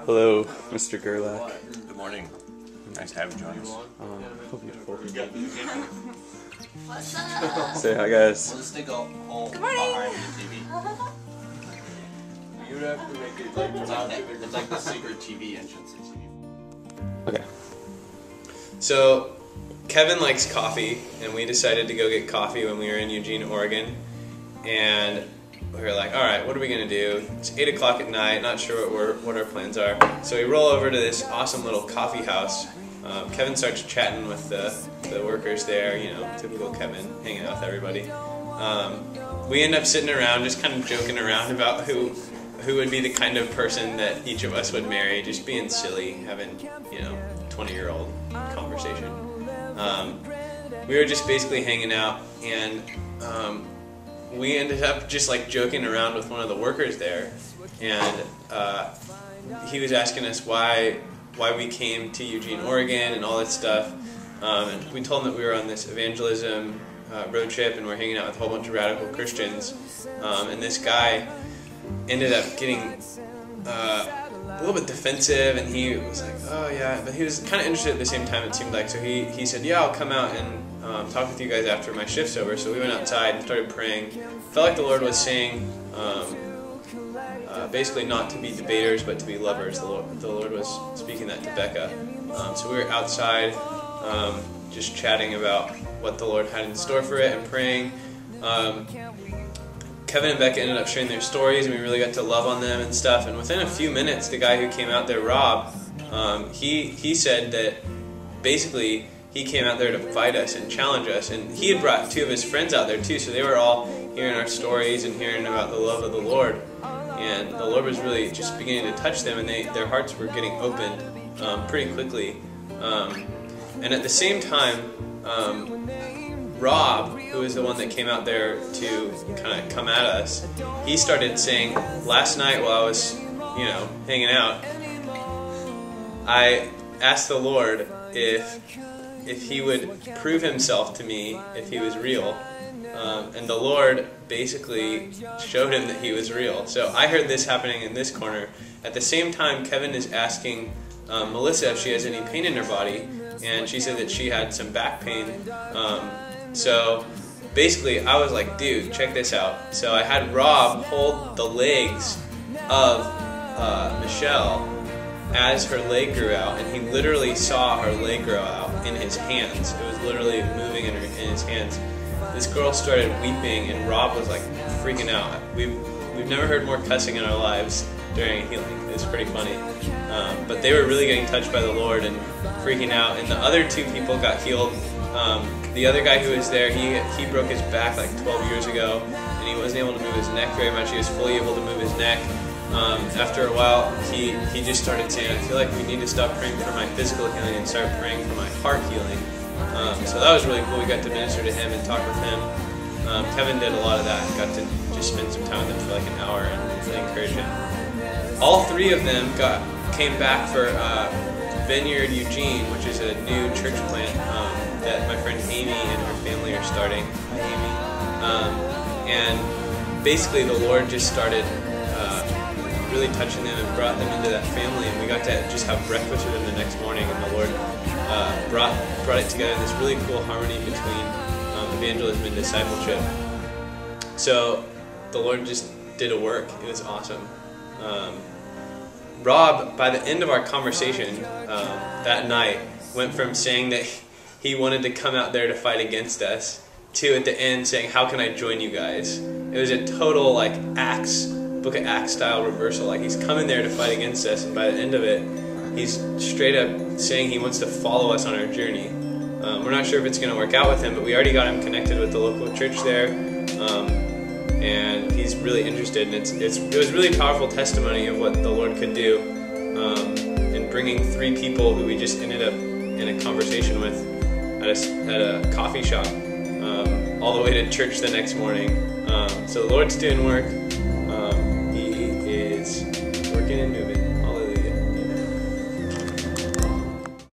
Hello, Mr. Gerlach. Good morning. Nice to have you join us. Hope you're What's up? Say hi, guys. Let's take a whole Good morning. behind the TV. You'd have to make it like it's like the secret TV entrance. Okay. So, Kevin likes coffee, and we decided to go get coffee when we were in Eugene, Oregon. And we were like, all right, what are we going to do? It's 8 o'clock at night, not sure what our plans are. So we roll over to this awesome little coffee house. Kevin starts chatting with the workers there, you know, typical Kevin, hanging out with everybody. We end up sitting around, just kind of joking around about who would be the kind of person that each of us would marry, just being silly, having, you know, 20-year-old conversation. We were just basically hanging out, and we ended up just like joking around with one of the workers there, and he was asking us why we came to Eugene, Oregon, and all that stuff. And we told him that we were on this evangelism road trip, and we're hanging out with a whole bunch of radical Christians. And this guy ended up getting a little bit defensive, and he was like, "Oh yeah," but he was kind of interested at the same time. It seemed like, so he said, "Yeah, I'll come out and talk with you guys after my shift's over." So we went outside and started praying. Felt like the Lord was saying, basically not to be debaters, but to be lovers. The Lord was speaking that to Becca. So we were outside, just chatting about what the Lord had in store for it and praying. Kevin and Becca ended up sharing their stories, and we really got to love on them and stuff. And within a few minutes, the guy who came out there, Rob, he said that basically he came out there to fight us and challenge us. And he had brought two of his friends out there too, so they were all hearing our stories and hearing about the love of the Lord. And the Lord was really just beginning to touch them, and their hearts were getting opened pretty quickly. And at the same time, Rob, who was the one that came out there to kind of come at us, he started saying, last night while I was, you know, hanging out, I asked the Lord if he would prove himself to me, if he was real. And the Lord basically showed him that he was real. So I heard this happening in this corner. At the same time, Kevin is asking Melissa if she has any pain in her body, and she said that she had some back pain. So basically, I was like, dude, check this out. So I had Rob hold the legs of Michelle as her leg grew out, and he literally saw her leg grow out in his hands. It was literally moving in his hands. This girl started weeping, and Rob was like freaking out. We've never heard more cussing in our lives during healing. It's pretty funny. But they were really getting touched by the Lord and freaking out. And the other two people got healed. The other guy who was there, he broke his back like 12 years ago, and he wasn't able to move his neck very much. He was fully able to move his neck. After a while, he just started saying, I feel like we need to stop praying for my physical healing and start praying for my heart healing. So that was really cool. We got to minister to him and talk with him. Kevin did a lot of that and got to just spend some time with him for like an hour and really encourage him. All three of them came back for Vineyard Eugene, which is a new church plant that my friend Amy and her family are starting. Hi, Amy. And basically the Lord just started really touching them and brought them into that family, and we got to just have breakfast with them the next morning, and the Lord brought it together in this really cool harmony between evangelism and discipleship. So the Lord just did a work. It was awesome. Rob, by the end of our conversation that night, went from saying that he wanted to come out there to fight against us to at the end saying, how can I join you guys? It was a total like Book of Acts style reversal. Like, he's coming there to fight against us, and by the end of it, he's straight up saying he wants to follow us on our journey. We're not sure if it's going to work out with him, but we already got him connected with the local church there, and he's really interested. And it was really powerful testimony of what the Lord could do in bringing three people who we just ended up in a conversation with at a coffee shop all the way to church the next morning. So the Lord's doing work. He is working and moving.